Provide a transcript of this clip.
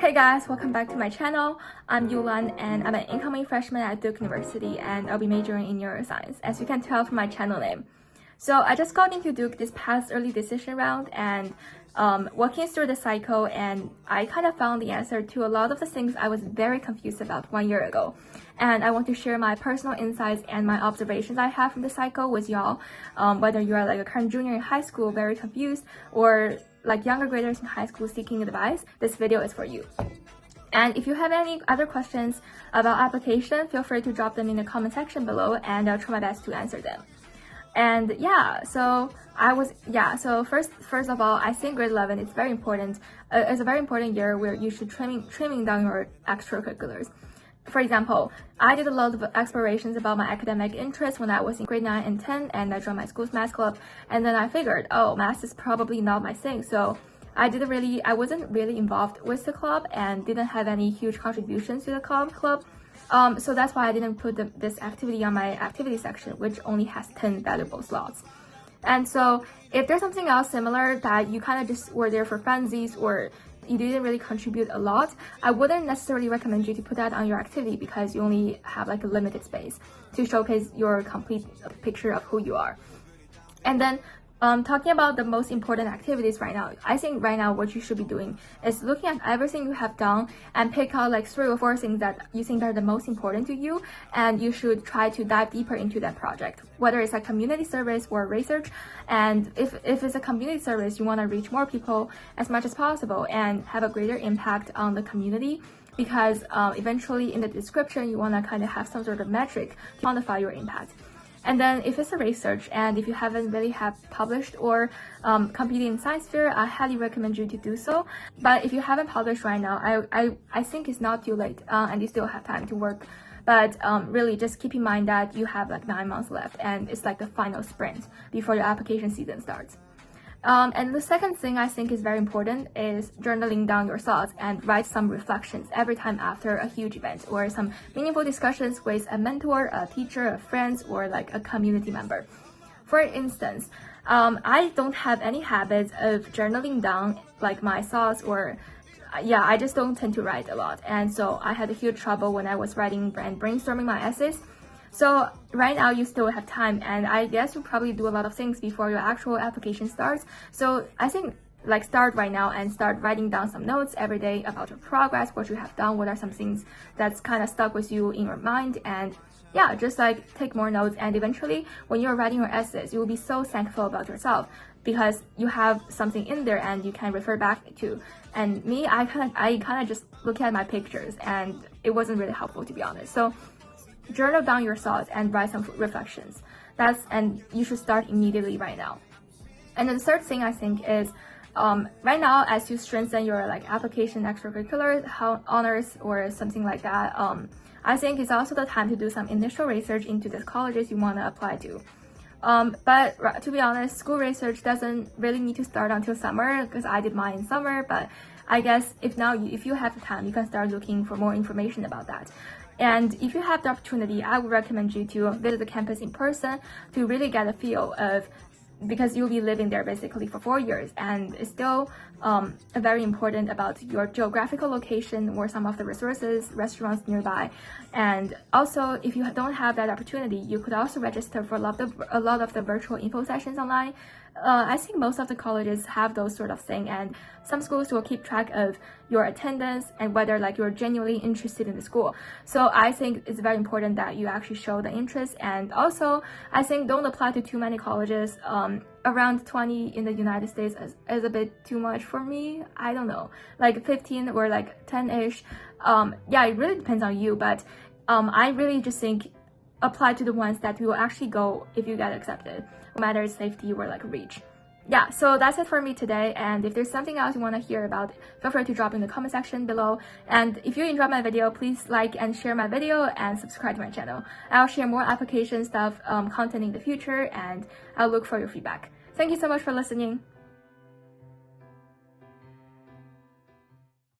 Hey guys, welcome back to my channel. I'm Youlan and I'm an incoming freshman at Duke University and I'll be majoring in neuroscience, as you can tell from my channel name. So I just got into Duke this past early decision round and walking through the cycle, and I kind of found the answer to a lot of the things I was very confused about 1 year ago. And I want to share my personal insights and my observations I have from the cycle with y'all. Whether you are like a current junior in high school very confused, or like younger graders in high school seeking advice, this video is for you. And if you have any other questions about application, feel free to drop them in the comment section below and I'll try my best to answer them. And so first of all, I think grade 11 is very important. It's a very important year where you should trimming down your extracurriculars. For example, I did a lot of explorations about my academic interests when I was in grade 9 and 10, and I joined my school's math club, and then I figured, oh, math is probably not my thing, so I wasn't really involved with the club and didn't have any huge contributions to the club. So that's why I didn't put this activity on my activity section, which only has 10 valuable slots. And so if there's something else similar that you kind of just were there for funsies or you didn't really contribute a lot, I wouldn't necessarily recommend you to put that on your activity because you only have like a limited space to showcase your complete picture of who you are. And then talking about the most important activities right now, I think right now what you should be doing is looking at everything you have done and pick out like 3 or 4 things that you think are the most important to you, and you should try to dive deeper into that project, whether it's a community service or research. And if it's a community service, you want to reach more people as much as possible and have a greater impact on the community, because eventually in the description you want to kind of have some sort of metric to quantify your impact. And then if it's a research and if you haven't really have published or competed in science fair, I highly recommend you to do so. But if you haven't published right now, I think it's not too late and you still have time to work. But really just keep in mind that you have like 9 months left and it's like the final sprint before your application season starts. And the second thing I think is very important is journaling down your thoughts and write some reflections every time after a huge event or some meaningful discussions with a mentor, a teacher, a friend, or like a community member. For instance, I don't have any habits of journaling down like my thoughts, or I just don't tend to write a lot. And so I had a huge trouble when I was writing and brainstorming my essays. So right now you still have time, and I guess you'll probably do a lot of things before your actual application starts. So I think like start right now and start writing down some notes every day about your progress, what you have done, what are some things that's kind of stuck with you in your mind, and just like take more notes. And eventually when you're writing your essays, you will be so thankful about yourself because you have something in there and you can refer back to. And me, I kind of just look at my pictures and it wasn't really helpful, to be honest. So journal down your thoughts and write some reflections. And you should start immediately right now. And then the third thing I think is right now, as you strengthen your like application extracurricular honors or something like that, I think it's also the time to do some initial research into the colleges you want to apply to. But to be honest, school research doesn't really need to start until summer because I did mine in summer. But I guess if you have the time, you can start looking for more information about that. And if you have the opportunity, I would recommend you to visit the campus in person to really get a feel of, because you'll be living there basically for 4 years, and it's still very important about your geographical location or some of the resources, restaurants nearby. And also, if you don't have that opportunity, you could also register for a lot of the virtual info sessions online. I think most of the colleges have those sort of thing, and some schools will keep track of your attendance and whether like you're genuinely interested in the school. So I think it's very important that you actually show the interest. And also, I think don't apply to too many colleges. Around 20 in the United States is a bit too much for me. I don't know, like 15 or like 10-ish. It really depends on you, but I really just think apply to the ones that will actually go if you get accepted, no matter safety or like reach. So that's it for me today, and if there's something else you want to hear about, feel free to drop in the comment section below. And if you enjoyed my video, please like and share my video and subscribe to my channel. I'll share more application stuff content in the future, and I'll look for your feedback. Thank you so much for listening.